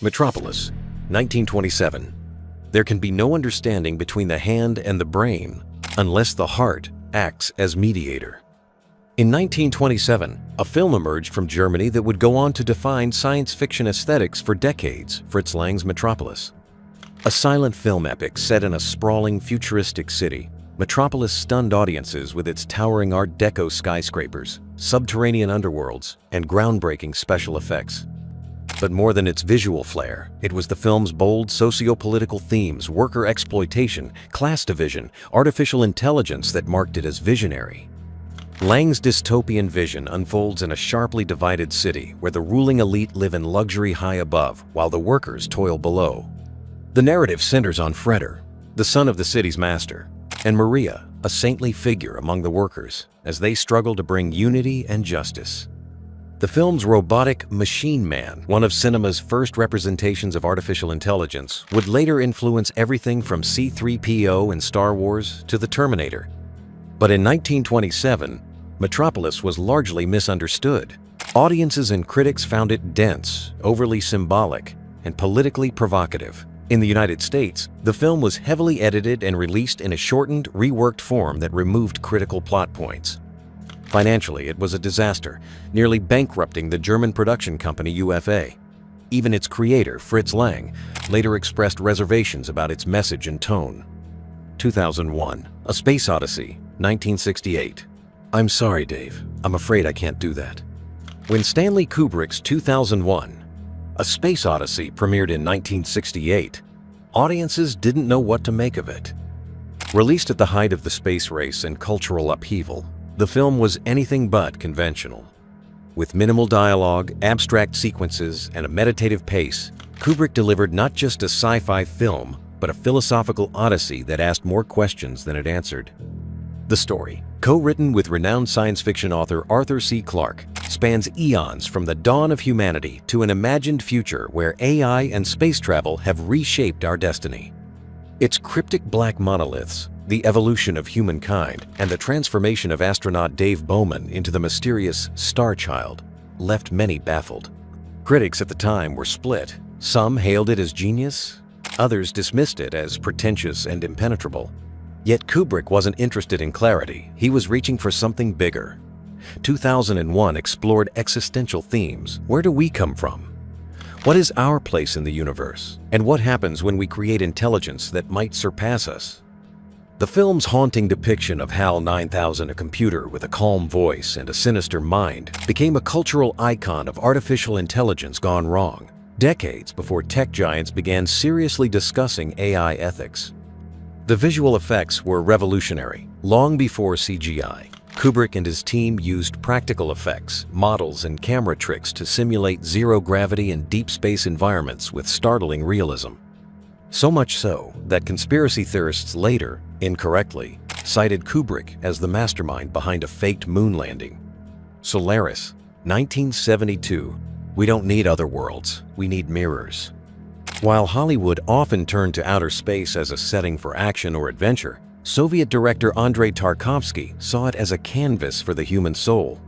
Metropolis, 1927. There can be no understanding between the hand and the brain unless the heart acts as mediator. In 1927, a film emerged from Germany that would go on to define science fiction aesthetics for decades, Fritz Lang's Metropolis. A silent film epic set in a sprawling, futuristic city, Metropolis stunned audiences with its towering Art Deco skyscrapers, subterranean underworlds, and groundbreaking special effects. But more than its visual flair, it was the film's bold socio-political themes, worker exploitation, class division, artificial intelligence that marked it as visionary. Lang's dystopian vision unfolds in a sharply divided city where the ruling elite live in luxury high above while the workers toil below. The narrative centers on Freder, the son of the city's master, and Maria, a saintly figure among the workers, as they struggle to bring unity and justice. The film's robotic machine man, one of cinema's first representations of artificial intelligence, would later influence everything from C-3PO in Star Wars to the Terminator. But in 1927, Metropolis was largely misunderstood. Audiences and critics found it dense, overly symbolic, and politically provocative. In the United States, the film was heavily edited and released in a shortened, reworked form that removed critical plot points. Financially, it was a disaster, nearly bankrupting the German production company UFA. Even its creator, Fritz Lang, later expressed reservations about its message and tone. 2001, A Space Odyssey, 1968. I'm sorry, Dave. I'm afraid I can't do that. When Stanley Kubrick's 2001, A Space Odyssey premiered in 1968, audiences didn't know what to make of it. Released at the height of the space race and cultural upheaval, the film was anything but conventional. With minimal dialogue, abstract sequences, and a meditative pace, Kubrick delivered not just a sci-fi film, but a philosophical odyssey that asked more questions than it answered. The story, co-written with renowned science fiction author Arthur C. Clarke, spans eons from the dawn of humanity to an imagined future where AI and space travel have reshaped our destiny. Its cryptic black monoliths, the evolution of humankind, and the transformation of astronaut Dave Bowman into the mysterious Star Child left many baffled. Critics at the time were split. Some hailed it as genius, others dismissed it as pretentious and impenetrable. Yet Kubrick wasn't interested in clarity. He was reaching for something bigger. 2001 explored existential themes. Where do we come from? What is our place in the universe? And what happens when we create intelligence that might surpass us? The film's haunting depiction of HAL 9000, a computer with a calm voice and a sinister mind, became a cultural icon of artificial intelligence gone wrong, decades before tech giants began seriously discussing AI ethics. The visual effects were revolutionary, long before CGI. Kubrick and his team used practical effects, models, and camera tricks to simulate zero-gravity and deep space environments with startling realism. So much so that conspiracy theorists later, incorrectly, cited Kubrick as the mastermind behind a faked moon landing. Solaris, 1972. We don't need other worlds, we need mirrors. While Hollywood often turned to outer space as a setting for action or adventure, Soviet director Andrei Tarkovsky saw it as a canvas for the human soul.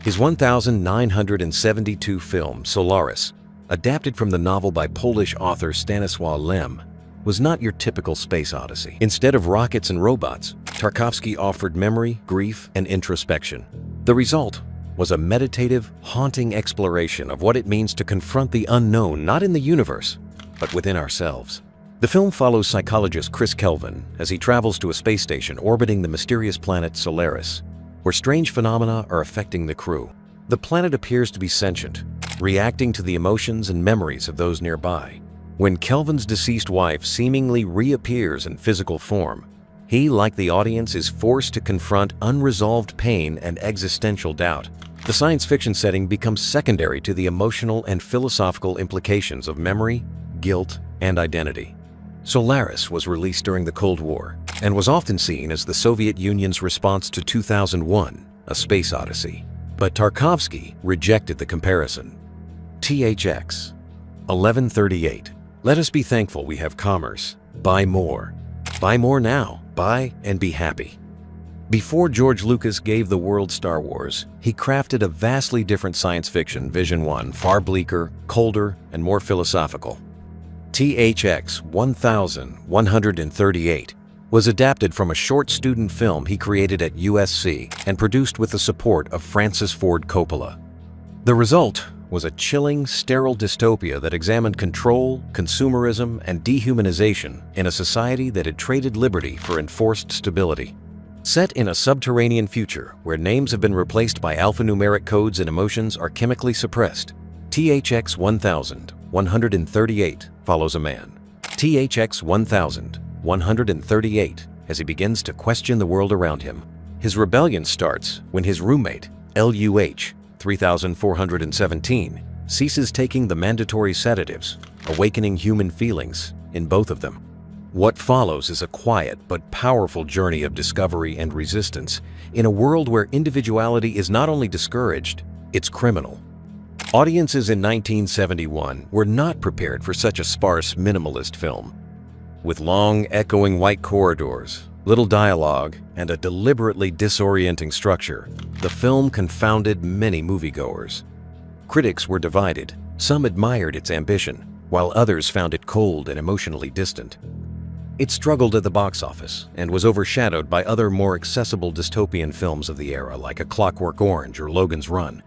His 1972 film, Solaris, adapted from the novel by Polish author Stanisław Lem, was not your typical space odyssey. Instead of rockets and robots, Tarkovsky offered memory, grief, and introspection. The result was a meditative, haunting exploration of what it means to confront the unknown not in the universe, but within ourselves. The film follows psychologist Chris Kelvin as he travels to a space station orbiting the mysterious planet Solaris, where strange phenomena are affecting the crew. The planet appears to be sentient, reacting to the emotions and memories of those nearby. When Kelvin's deceased wife seemingly reappears in physical form, he, like the audience, is forced to confront unresolved pain and existential doubt. The science fiction setting becomes secondary to the emotional and philosophical implications of memory, guilt, and identity. Solaris was released during the Cold War and was often seen as the Soviet Union's response to 2001, A Space Odyssey. But Tarkovsky rejected the comparison. THX 1138. Let us be thankful we have commerce. Buy more. Buy more now. Buy and be happy. Before George Lucas gave the world Star Wars, he crafted a vastly different science fiction Vision 1, far bleaker, colder, and more philosophical. THX 1138 was adapted from a short student film he created at USC and produced with the support of Francis Ford Coppola. The result was a chilling, sterile dystopia that examined control, consumerism, and dehumanization in a society that had traded liberty for enforced stability. Set in a subterranean future where names have been replaced by alphanumeric codes and emotions are chemically suppressed, THX 1138 follows a man. THX 1138 as he begins to question the world around him. His rebellion starts when his roommate, LUH 3417, ceases taking the mandatory sedatives, awakening human feelings in both of them. What follows is a quiet but powerful journey of discovery and resistance in a world where individuality is not only discouraged, it's criminal. Audiences in 1971 were not prepared for such a sparse, minimalist film. With long, echoing white corridors, little dialogue, and a deliberately disorienting structure, the film confounded many moviegoers. Critics were divided. Some admired its ambition, while others found it cold and emotionally distant. It struggled at the box office and was overshadowed by other more accessible dystopian films of the era like A Clockwork Orange or Logan's Run.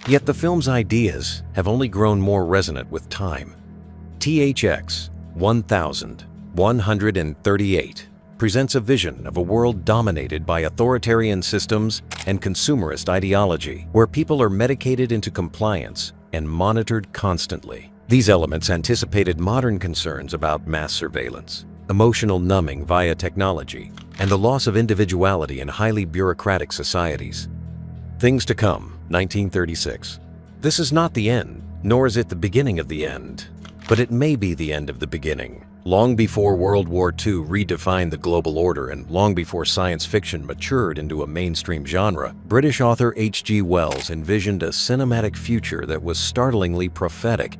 Yet the film's ideas have only grown more resonant with time. THX 1138 presents a vision of a world dominated by authoritarian systems and consumerist ideology, where people are medicated into compliance and monitored constantly. These elements anticipated modern concerns about mass surveillance, emotional numbing via technology, and the loss of individuality in highly bureaucratic societies. Things to Come, 1936. This is not the end, nor is it the beginning of the end, but it may be the end of the beginning. Long before World War II redefined the global order and long before science fiction matured into a mainstream genre, British author H.G. Wells envisioned a cinematic future that was startlingly prophetic.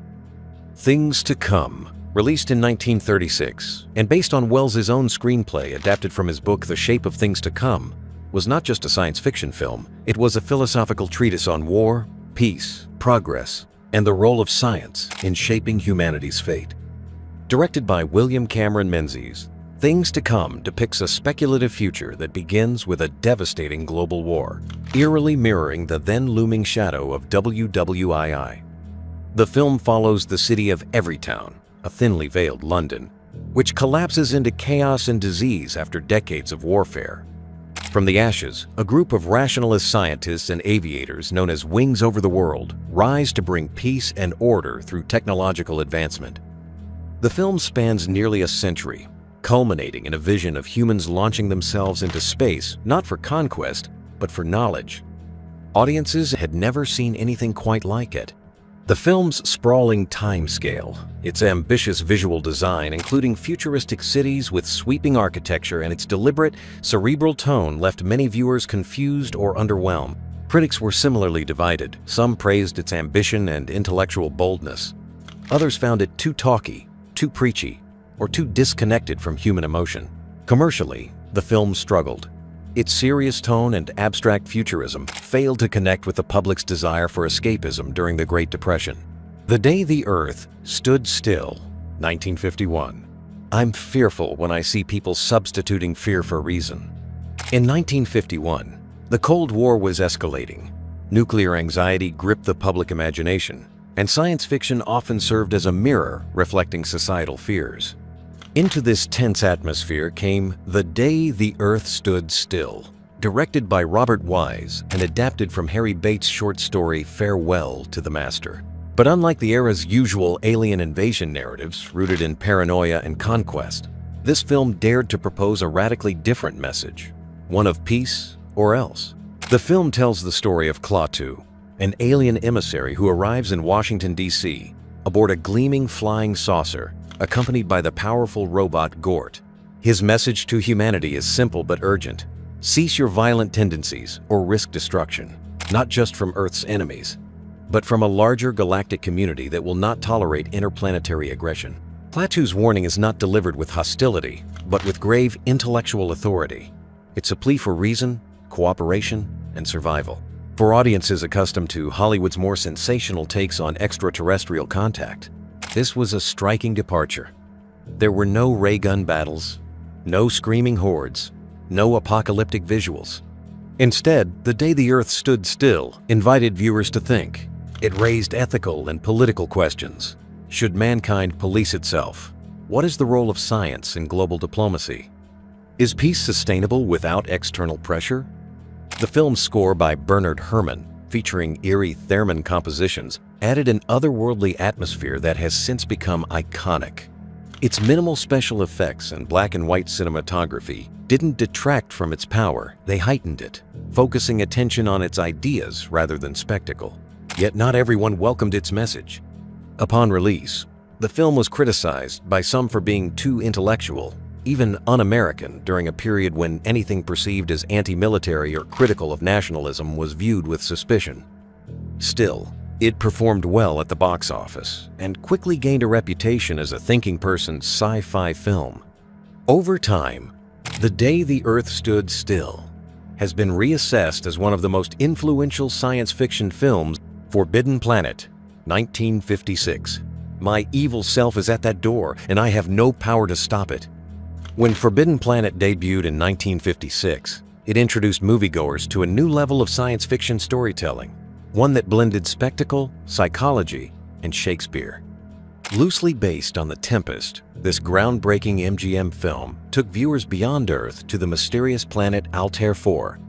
Things to Come, released in 1936, and based on Wells's own screenplay adapted from his book The Shape of Things to Come, was not just a science fiction film, it was a philosophical treatise on war, peace, progress, and the role of science in shaping humanity's fate. Directed by William Cameron Menzies, Things to Come depicts a speculative future that begins with a devastating global war, eerily mirroring the then-looming shadow of WWII. The film follows the city of Everytown, a thinly veiled London, which collapses into chaos and disease after decades of warfare. From the ashes, a group of rationalist scientists and aviators known as Wings Over the World rise to bring peace and order through technological advancement. The film spans nearly a century, culminating in a vision of humans launching themselves into space not for conquest, but for knowledge. Audiences had never seen anything quite like it. The film's sprawling timescale, its ambitious visual design, including futuristic cities with sweeping architecture, and its deliberate, cerebral tone left many viewers confused or underwhelmed. Critics were similarly divided. Some praised its ambition and intellectual boldness. Others found it too talky, too preachy, or too disconnected from human emotion. Commercially, the film struggled. Its serious tone and abstract futurism failed to connect with the public's desire for escapism during the Great Depression. The Day the Earth Stood Still, 1951. I'm fearful when I see people substituting fear for reason. In 1951, the Cold War was escalating. Nuclear anxiety gripped the public imagination, and science fiction often served as a mirror reflecting societal fears. Into this tense atmosphere came The Day the Earth Stood Still, directed by Robert Wise and adapted from Harry Bates' short story Farewell to the Master. But unlike the era's usual alien invasion narratives rooted in paranoia and conquest, this film dared to propose a radically different message, one of peace or else. The film tells the story of Klaatu, an alien emissary who arrives in Washington, D.C., aboard a gleaming flying saucer accompanied by the powerful robot Gort. His message to humanity is simple but urgent. Cease your violent tendencies or risk destruction, not just from Earth's enemies, but from a larger galactic community that will not tolerate interplanetary aggression. Klaatu's warning is not delivered with hostility, but with grave intellectual authority. It's a plea for reason, cooperation, and survival. For audiences accustomed to Hollywood's more sensational takes on extraterrestrial contact, this was a striking departure. There were no ray gun battles, no screaming hordes, no apocalyptic visuals. Instead, The Day the Earth Stood Still invited viewers to think. It raised ethical and political questions. Should mankind police itself? What is the role of science in global diplomacy? Is peace sustainable without external pressure? The film's score by Bernard Herrmann, featuring eerie theremin compositions, added an otherworldly atmosphere that has since become iconic. Its minimal special effects and black and white cinematography didn't detract from its power, they heightened it, focusing attention on its ideas rather than spectacle. Yet not everyone welcomed its message. Upon release, the film was criticized by some for being too intellectual, even un-American, during a period when anything perceived as anti-military or critical of nationalism was viewed with suspicion. Still, it performed well at the box office and quickly gained a reputation as a thinking person's sci-fi film. Over time, The Day the Earth Stood Still has been reassessed as one of the most influential science fiction films. Forbidden Planet, 1956. My evil self is at that door, and I have no power to stop it. When Forbidden Planet debuted in 1956, it introduced moviegoers to a new level of science fiction storytelling, one that blended spectacle, psychology, and Shakespeare. Loosely based on The Tempest, this groundbreaking MGM film took viewers beyond Earth to the mysterious planet Altair 4,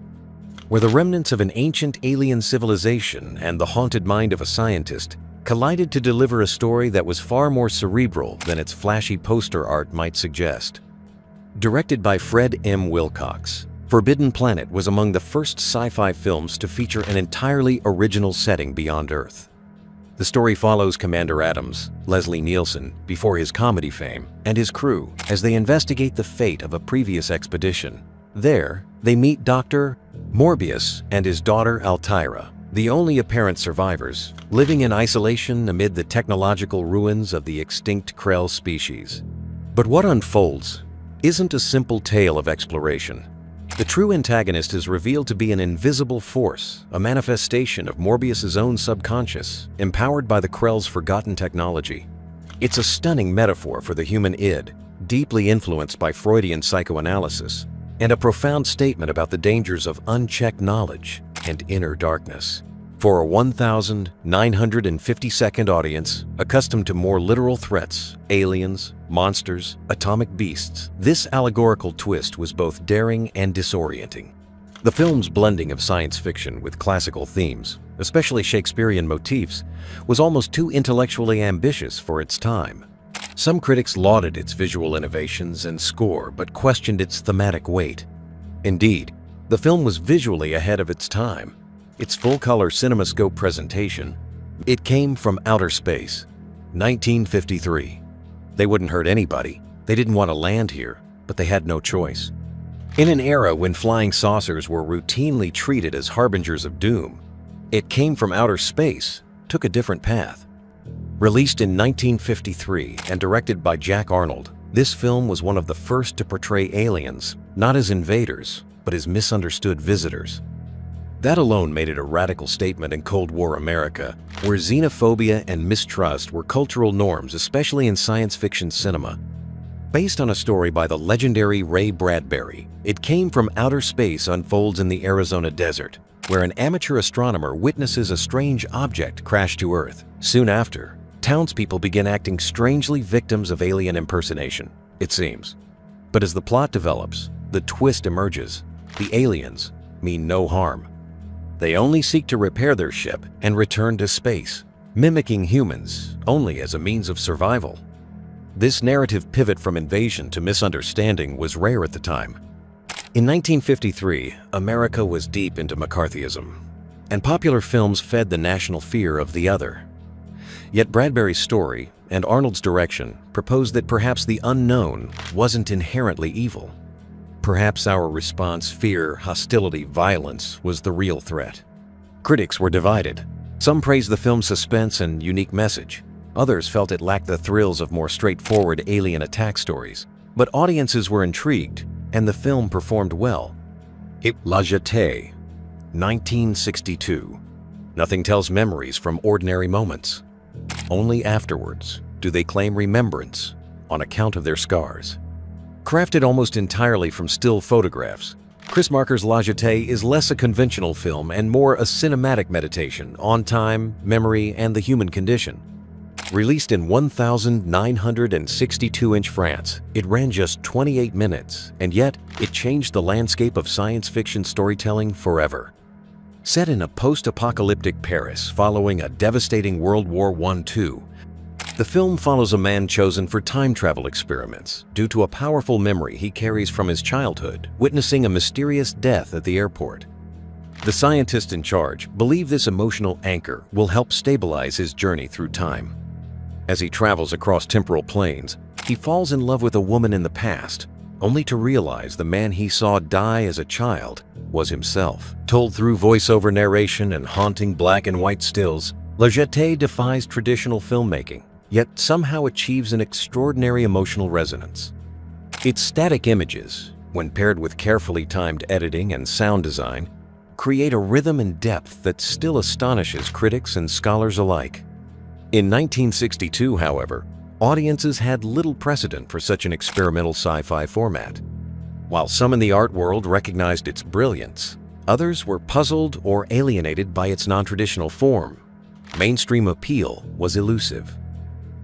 where the remnants of an ancient alien civilization and the haunted mind of a scientist collided to deliver a story that was far more cerebral than its flashy poster art might suggest. Directed by Fred M. Wilcox, Forbidden Planet was among the first sci-fi films to feature an entirely original setting beyond Earth. The story follows Commander Adams, Leslie Nielsen, before his comedy fame, and his crew as they investigate the fate of a previous expedition. There, they meet Dr. Morbius and his daughter Altaira, the only apparent survivors, living in isolation amid the technological ruins of the extinct Krell species. But what unfolds isn't a simple tale of exploration. The true antagonist is revealed to be an invisible force, a manifestation of Morbius's own subconscious, empowered by the Krell's forgotten technology. It's a stunning metaphor for the human id, deeply influenced by Freudian psychoanalysis, and a profound statement about the dangers of unchecked knowledge and inner darkness. For a 1,952nd audience, accustomed to more literal threats, aliens, monsters, atomic beasts, this allegorical twist was both daring and disorienting. The film's blending of science fiction with classical themes, especially Shakespearean motifs, was almost too intellectually ambitious for its time. Some critics lauded its visual innovations and score but questioned its thematic weight. Indeed, the film was visually ahead of its time. Its full-color CinemaScope presentation, It Came from Outer Space, 1953. They wouldn't hurt anybody. They didn't want to land here, but they had no choice. In an era when flying saucers were routinely treated as harbingers of doom, It Came from Outer Space took a different path. Released in 1953 and directed by Jack Arnold, this film was one of the first to portray aliens, not as invaders, but as misunderstood visitors. That alone made it a radical statement in Cold War America, where xenophobia and mistrust were cultural norms, especially in science fiction cinema. Based on a story by the legendary Ray Bradbury, It Came from Outer Space unfolds in the Arizona desert, where an amateur astronomer witnesses a strange object crash to Earth. Soon after, townspeople begin acting strangely victims of alien impersonation, it seems. But as the plot develops, the twist emerges. The aliens mean no harm. They only seek to repair their ship and return to space, mimicking humans only as a means of survival. This narrative pivot from invasion to misunderstanding was rare at the time. In 1953, America was deep into McCarthyism, and popular films fed the national fear of the other. Yet Bradbury's story and Arnold's direction proposed that perhaps the unknown wasn't inherently evil. Perhaps our response, fear, hostility, violence, was the real threat. Critics were divided. Some praised the film's suspense and unique message. Others felt it lacked the thrills of more straightforward alien attack stories. But audiences were intrigued, and the film performed well. Logite, 1962. Nothing tells memories from ordinary moments. Only afterwards do they claim remembrance on account of their scars. Crafted almost entirely from still photographs, Chris Marker's Logite is less a conventional film and more a cinematic meditation on time, memory, and the human condition. Released in 1,962-inch France, it ran just 28 minutes, and yet it changed the landscape of science fiction storytelling forever. Set in a post-apocalyptic Paris following a devastating World War I-II, the film follows a man chosen for time travel experiments due to a powerful memory he carries from his childhood, witnessing a mysterious death at the airport. The scientists in charge believe this emotional anchor will help stabilize his journey through time. As he travels across temporal planes, he falls in love with a woman in the past, only to realize the man he saw die as a child was himself. Told through voiceover narration and haunting black and white stills, Logite defies traditional filmmaking, yet somehow achieves an extraordinary emotional resonance. Its static images, when paired with carefully timed editing and sound design, create a rhythm and depth that still astonishes critics and scholars alike. In 1962, however, audiences had little precedent for such an experimental sci-fi format. While some in the art world recognized its brilliance, others were puzzled or alienated by its non-traditional form. Mainstream appeal was elusive.